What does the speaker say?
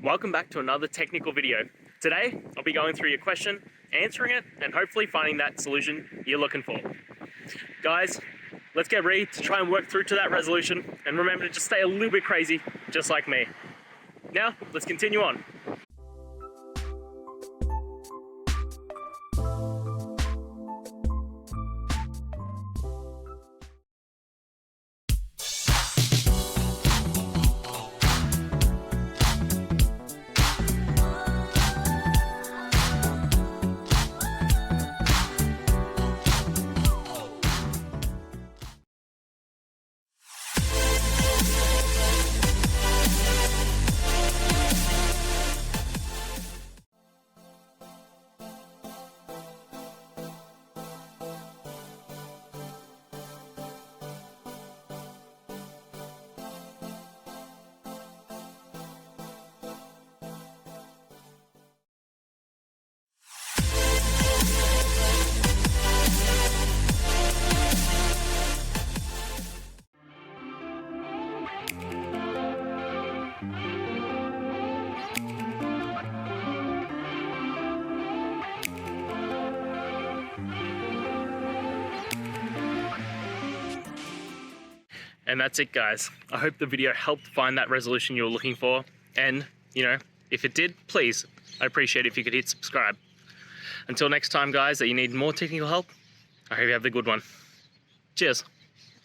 Welcome back to another technical video. Today, I'll be going through your question, answering it, and hopefully finding that solution you're looking for. Guys, let's get ready to try and work through to that resolution, and remember to just stay a little bit crazy, just like me. Now, let's continue on. And that's it, guys. I hope the video helped find that resolution you were looking for. And, if it did, please, I'd appreciate it if you could hit subscribe. Until next time, guys, that you need more technical help, I hope you have the good one. Cheers.